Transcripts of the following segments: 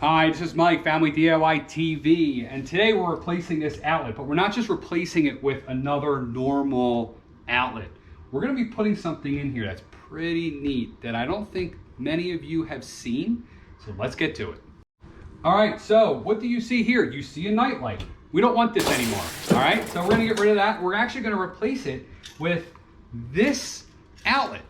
Hi, this is Mike, Family DIY TV, and today we're replacing this outlet, but we're not just replacing it with another normal outlet. We're going to be putting something in here that's pretty neat that I don't think many of you have seen, so let's get to it. All right, so what do you see here? You see a nightlight. We don't want this anymore, all right? So we're going to get rid of that. We're actually going to replace it with this outlet,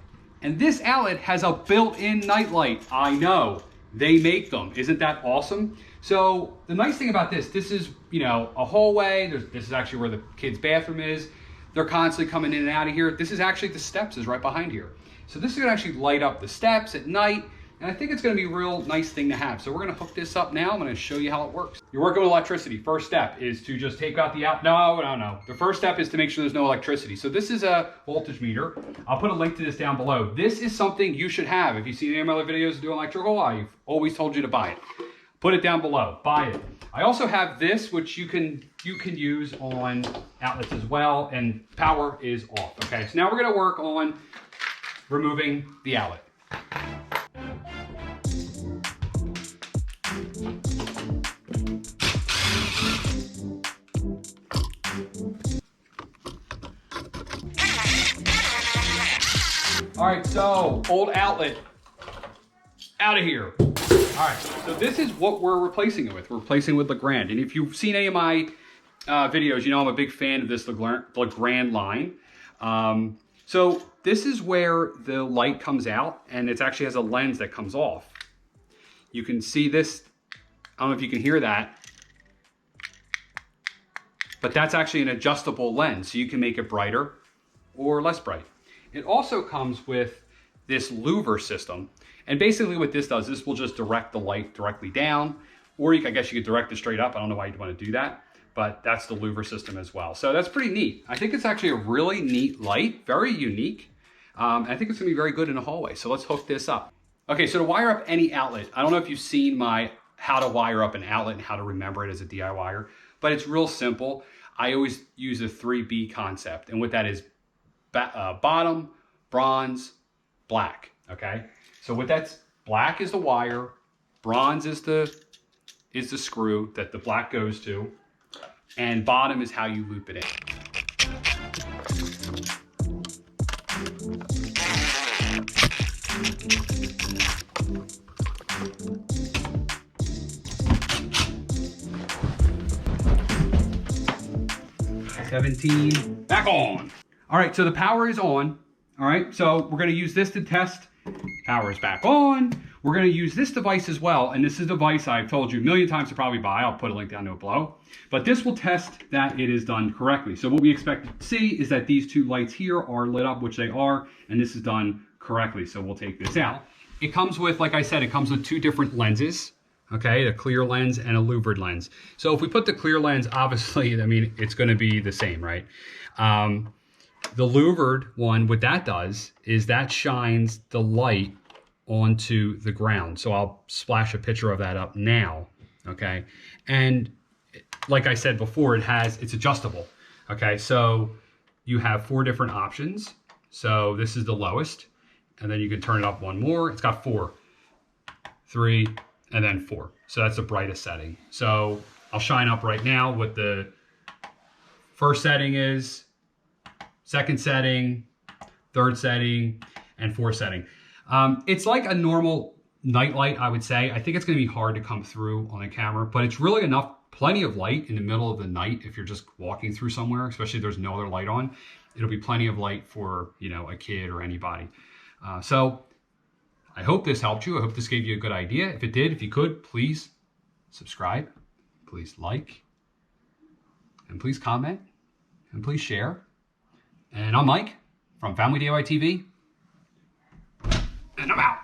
and this outlet has a built-in nightlight. I know. They make them. Isn't that awesome? So the nice thing about this is, a hallway. This is actually where the kids' bathroom is. They're constantly coming in and out of here. This is actually, the steps is right behind here. So this is gonna actually light up the steps at night. And I think it's gonna be a real nice thing to have. So we're gonna hook this up now. I'm gonna show you how it works. You're working with electricity. First step is to just take out the out. No. The first step is to make sure there's no electricity. So this is a voltage meter. I'll put a link to this down below. This is something you should have. If you've seen any of my other videos doing electrical, I've always told you to buy it. Put it down below, buy it. I also have this, which you can use on outlets as well, and power is off, okay? So now we're gonna work on removing the outlet. All right, so old outlet out of here. All right, so this is what we're replacing it with. We're replacing it with Legrand. And if you've seen any of my videos, you know I'm a big fan of this Legrand line. So this is where the light comes out, and it actually has a lens that comes off. You can see this, I don't know if you can hear that, but that's actually an adjustable lens, so you can make it brighter or less bright. It also comes with this louver system. And basically what this does, this will just direct the light directly down, or I guess you could direct it straight up. I don't know why you'd want to do that, but that's the louver system as well. So that's pretty neat. I think it's actually a really neat light, very unique. I think it's gonna be very good in a hallway. So let's hook this up. Okay, so to wire up any outlet, I don't know if you've seen my how to wire up an outlet and how to remember it as a DIYer, but it's real simple. I always use a 3B concept, and what that is, bottom, bronze, black, okay? So what that's, black is the wire, bronze is the screw that the black goes to, and bottom is how you loop it in. $17, back on. All right, so the power is on. All right, so we're gonna use this to test. Power is back on. We're gonna use this device as well, and this is a device I've told you a million times to probably buy. I'll put a link down below. But this will test that it is done correctly. So what we expect to see is that these two lights here are lit up, which they are, and this is done correctly. So we'll take this out. It comes with, like I said, it comes with two different lenses. Okay, a clear lens and a louvered lens. So if we put the clear lens, obviously, I mean, it's gonna be the same, right? The louvered one, what that does is that shines the light onto the ground. So I'll splash a picture of that up now, okay? And like I said before, it's adjustable, okay? So you have 4 different options. So this is the lowest, and then you can turn it up one more. It's got 4, 3, and then 4. So that's the brightest setting. So I'll shine up right now what the first setting is, second setting, third setting, and fourth setting. It's like a normal nightlight, I would say. I think it's gonna be hard to come through on a camera, but it's really plenty of light in the middle of the night if you're just walking through somewhere, especially if there's no other light on. It'll be plenty of light for, a kid or anybody. So I hope this helped you. I hope this gave you a good idea. If it did, if you could, please subscribe, please like, and please comment, and please share. And I'm Mike from Family DIY TV, and I'm out.